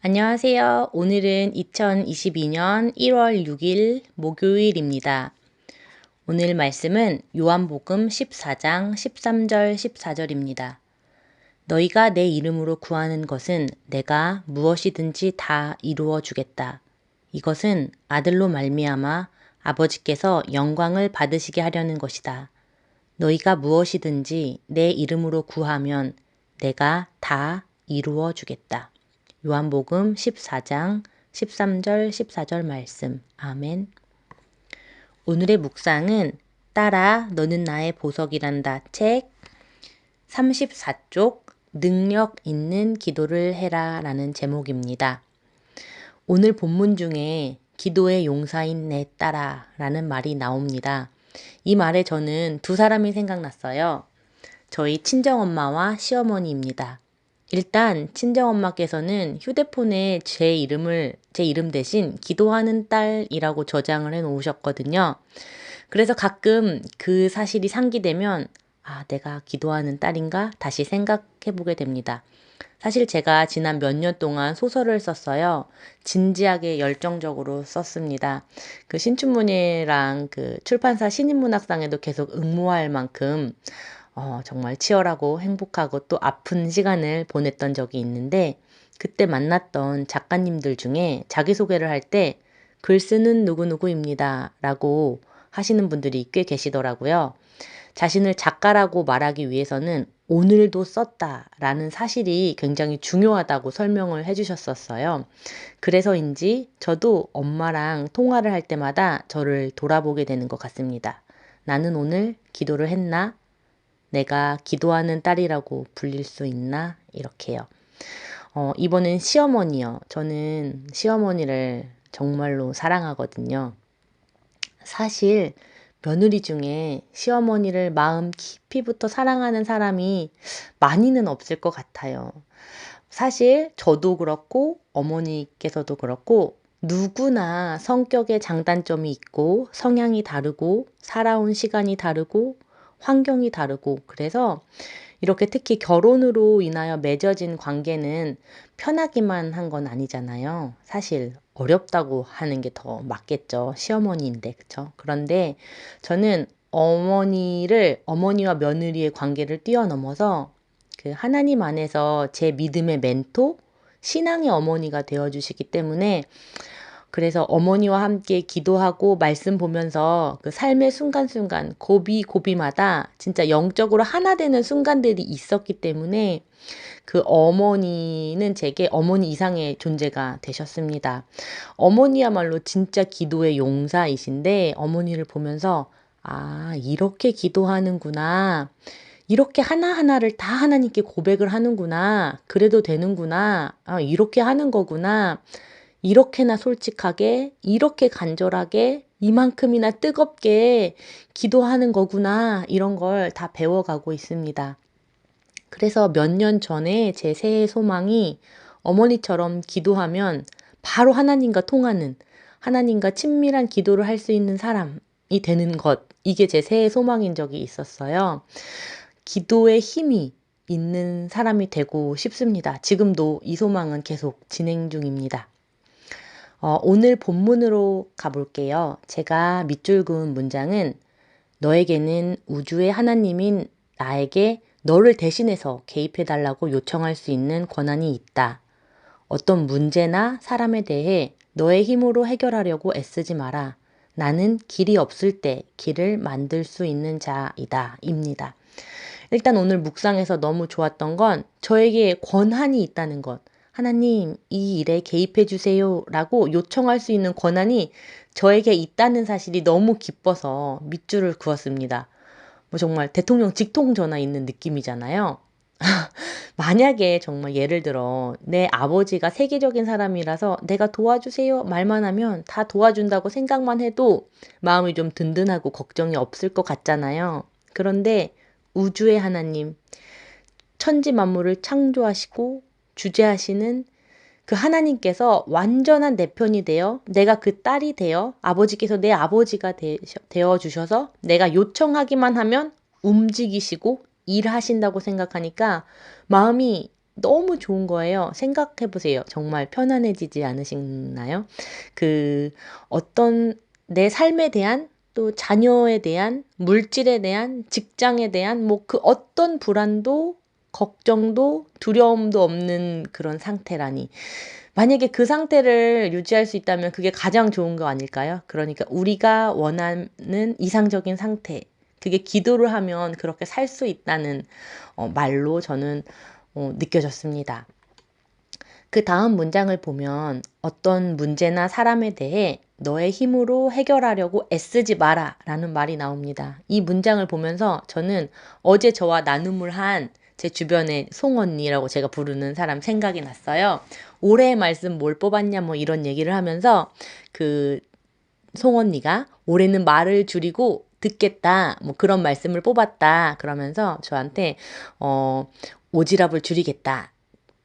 안녕하세요. 오늘은 2022년 1월 6일 목요일입니다. 오늘 말씀은 요한복음 14장 13절 14절입니다. 너희가 내 이름으로 구하는 것은 내가 무엇이든지 다 이루어 주겠다. 이것은 아들로 말미암아 아버지께서 영광을 받으시게 하려는 것이다. 너희가 무엇이든지 내 이름으로 구하면 내가 다 이루어 주겠다. 요한복음 14장 13절 14절 말씀. 아멘. 오늘의 묵상은 따라 너는 나의 보석이란다 책 34쪽 능력 있는 기도를 해라 라는 제목입니다. 오늘 본문 중에 기도의 용사인 내 딸아 라는 말이 나옵니다. 이 말에 저는 두 사람이 생각났어요. 저희 친정엄마와 시어머니입니다. 일단 친정엄마께서는 휴대폰에 제 이름 대신 기도하는 딸이라고 저장을 해 놓으셨거든요. 그래서 가끔 그 사실이 상기되면 내가 기도하는 딸인가? 다시 생각해 보게 됩니다. 사실 제가 지난 몇 년 동안 소설을 썼어요. 진지하게 열정적으로 썼습니다. 그 신춘문예랑 그 출판사 신인문학상에도 계속 응모할 만큼 정말 치열하고 행복하고 또 아픈 시간을 보냈던 적이 있는데 그때 만났던 작가님들 중에 자기소개를 할 때 글 쓰는 누구누구입니다 라고 하시는 분들이 꽤 계시더라고요. 자신을 작가라고 말하기 위해서는 오늘도 썼다라는 사실이 굉장히 중요하다고 설명을 해주셨었어요. 그래서인지 저도 엄마랑 통화를 할 때마다 저를 돌아보게 되는 것 같습니다. 나는 오늘 기도를 했나? 내가 기도하는 딸이라고 불릴 수 있나? 이렇게요. 이번엔 시어머니요. 저는 시어머니를 정말로 사랑하거든요. 사실 며느리 중에 시어머니를 마음 깊이부터 사랑하는 사람이 많이는 없을 것 같아요. 사실 저도 그렇고 어머니께서도 그렇고 누구나 성격의 장단점이 있고 성향이 다르고 살아온 시간이 다르고 환경이 다르고 그래서 이렇게 특히 결혼으로 인하여 맺어진 관계는 편하기만 한 건 아니잖아요. 사실 어렵다고 하는 게 더 맞겠죠. 시어머니인데, 그쵸? 그런데 저는 어머니와 며느리의 관계를 뛰어넘어서 그 하나님 안에서 제 믿음의 멘토, 신앙의 어머니가 되어주시기 때문에 그래서 어머니와 함께 기도하고 말씀 보면서 그 삶의 순간순간 고비고비마다 진짜 영적으로 하나 되는 순간들이 있었기 때문에 그 어머니는 제게 어머니 이상의 존재가 되셨습니다. 어머니야말로 진짜 기도의 용사이신데 어머니를 보면서 이렇게 기도하는구나. 이렇게 하나하나를 다 하나님께 고백을 하는구나. 그래도 되는구나. 이렇게 하는 거구나. 이렇게나 솔직하게, 이렇게 간절하게, 이만큼이나 뜨겁게 기도하는 거구나. 이런 걸 다 배워가고 있습니다. 그래서 몇 년 전에 제 새해 소망이 어머니처럼 기도하면 바로 하나님과 통하는, 하나님과 친밀한 기도를 할 수 있는 사람이 되는 것. 이게 제 새해 소망인 적이 있었어요. 기도의 힘이 있는 사람이 되고 싶습니다. 지금도 이 소망은 계속 진행 중입니다. 오늘 본문으로 가볼게요. 제가 밑줄 그은 문장은 너에게는 우주의 하나님인 나에게 너를 대신해서 개입해달라고 요청할 수 있는 권한이 있다. 어떤 문제나 사람에 대해 너의 힘으로 해결하려고 애쓰지 마라. 나는 길이 없을 때 길을 만들 수 있는 자이다. 입니다. 일단 오늘 묵상에서 너무 좋았던 건 저에게 권한이 있다는 것. 하나님, 이 일에 개입해 주세요 라고 요청할 수 있는 권한이 저에게 있다는 사실이 너무 기뻐서 밑줄을 그었습니다. 정말 대통령 직통 전화 있는 느낌이잖아요. 만약에 정말 예를 들어 내 아버지가 세계적인 사람이라서 내가 도와주세요 말만 하면 다 도와준다고 생각만 해도 마음이 좀 든든하고 걱정이 없을 것 같잖아요. 그런데 우주의 하나님, 천지 만물을 창조하시고 주재하시는 그 하나님께서 완전한 내 편이 되어 내가 그 딸이 되어 아버지께서 내 아버지가 되어 주셔서 내가 요청하기만 하면 움직이시고 일하신다고 생각하니까 마음이 너무 좋은 거예요. 생각해 보세요. 정말 편안해지지 않으시나요? 그 어떤 내 삶에 대한 또 자녀에 대한 물질에 대한 직장에 대한 뭐 그 어떤 불안도 걱정도 두려움도 없는 그런 상태라니. 만약에 그 상태를 유지할 수 있다면 그게 가장 좋은 거 아닐까요? 그러니까 우리가 원하는 이상적인 상태. 그게 기도를 하면 그렇게 살 수 있다는 말로 저는 느껴졌습니다. 그 다음 문장을 보면 어떤 문제나 사람에 대해 너의 힘으로 해결하려고 애쓰지 마라 라는 말이 나옵니다. 이 문장을 보면서 저는 어제 저와 나눔을 한 제 주변에 송언니라고 제가 부르는 사람 생각이 났어요. 올해의 말씀 뭘 뽑았냐 뭐 이런 얘기를 하면서 그 송언니가 올해는 말을 줄이고 듣겠다 뭐 그런 말씀을 뽑았다 그러면서 저한테 오지랖을 줄이겠다.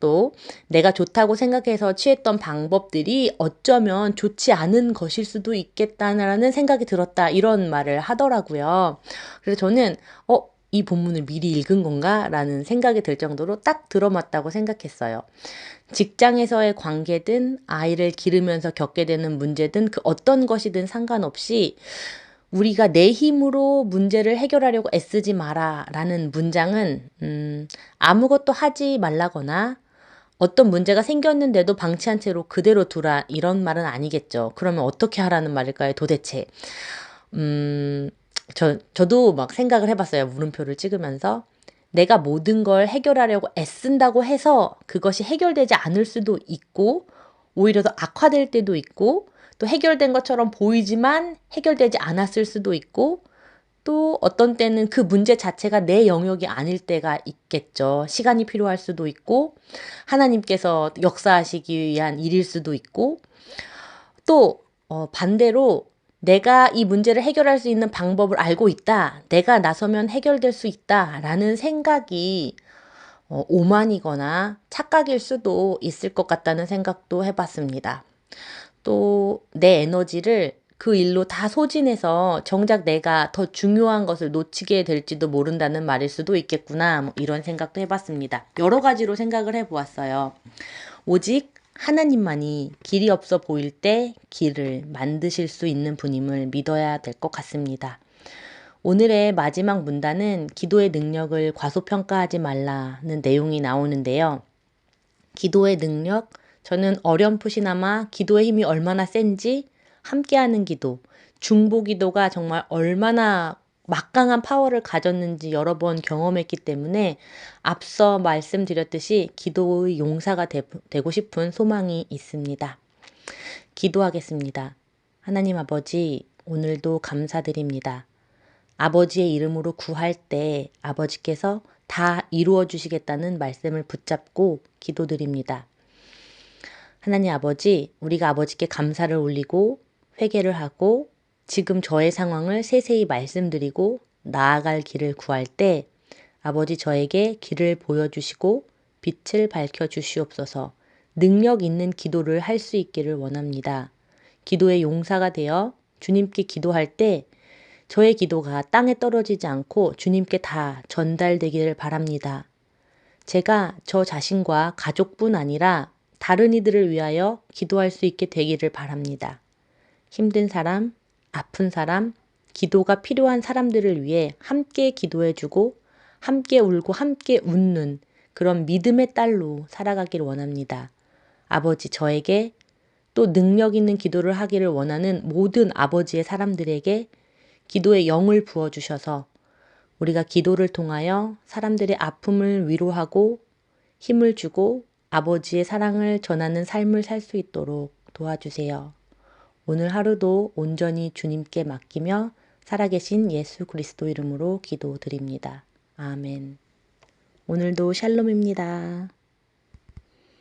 또 내가 좋다고 생각해서 취했던 방법들이 어쩌면 좋지 않은 것일 수도 있겠다라는 생각이 들었다. 이런 말을 하더라고요. 그래서 저는 이 본문을 미리 읽은 건가? 라는 생각이 들 정도로 딱 들어맞다고 생각했어요. 직장에서의 관계든 아이를 기르면서 겪게 되는 문제든 그 어떤 것이든 상관없이 우리가 내 힘으로 문제를 해결하려고 애쓰지 마라 라는 문장은 아무것도 하지 말라거나 어떤 문제가 생겼는데도 방치한 채로 그대로 두라 이런 말은 아니겠죠. 그러면 어떻게 하라는 말일까요, 도대체? 저도 막 생각을 해봤어요. 물음표를 찍으면서. 내가 모든 걸 해결하려고 애쓴다고 해서 그것이 해결되지 않을 수도 있고, 오히려 더 악화될 때도 있고, 또 해결된 것처럼 보이지만 해결되지 않았을 수도 있고, 또 어떤 때는 그 문제 자체가 내 영역이 아닐 때가 있겠죠. 시간이 필요할 수도 있고, 하나님께서 역사하시기 위한 일일 수도 있고, 또 반대로 내가 이 문제를 해결할 수 있는 방법을 알고 있다. 내가 나서면 해결될 수 있다. 라는 생각이 오만이거나 착각일 수도 있을 것 같다는 생각도 해봤습니다. 또 내 에너지를 그 일로 다 소진해서 정작 내가 더 중요한 것을 놓치게 될지도 모른다는 말일 수도 있겠구나. 뭐 이런 생각도 해봤습니다. 여러 가지로 생각을 해보았어요. 오직 하나님만이 길이 없어 보일 때 길을 만드실 수 있는 분임을 믿어야 될 것 같습니다. 오늘의 마지막 문단은 기도의 능력을 과소평가하지 말라는 내용이 나오는데요. 기도의 능력, 저는 어렴풋이나마 기도의 힘이 얼마나 센지 함께하는 기도, 중보 기도가 정말 얼마나 막강한 파워를 가졌는지 여러 번 경험했기 때문에 앞서 말씀드렸듯이 기도의 용사가 되고 싶은 소망이 있습니다. 기도하겠습니다. 하나님 아버지, 오늘도 감사드립니다. 아버지의 이름으로 구할 때 아버지께서 다 이루어 주시겠다는 말씀을 붙잡고 기도드립니다. 하나님 아버지, 우리가 아버지께 감사를 올리고 회개를 하고 지금 저의 상황을 세세히 말씀드리고 나아갈 길을 구할 때 아버지 저에게 길을 보여주시고 빛을 밝혀주시옵소서. 능력 있는 기도를 할 수 있기를 원합니다. 기도의 용사가 되어 주님께 기도할 때 저의 기도가 땅에 떨어지지 않고 주님께 다 전달되기를 바랍니다. 제가 저 자신과 가족뿐 아니라 다른 이들을 위하여 기도할 수 있게 되기를 바랍니다. 힘든 사람, 아픈 사람, 기도가 필요한 사람들을 위해 함께 기도해주고 함께 울고 함께 웃는 그런 믿음의 딸로 살아가길 원합니다. 아버지 저에게 또 능력 있는 기도를 하기를 원하는 모든 아버지의 사람들에게 기도의 영을 부어주셔서 우리가 기도를 통하여 사람들의 아픔을 위로하고 힘을 주고 아버지의 사랑을 전하는 삶을 살 수 있도록 도와주세요. 오늘 하루도 온전히 주님께 맡기며 살아계신 예수 그리스도 이름으로 기도드립니다. 아멘. 오늘도 샬롬입니다.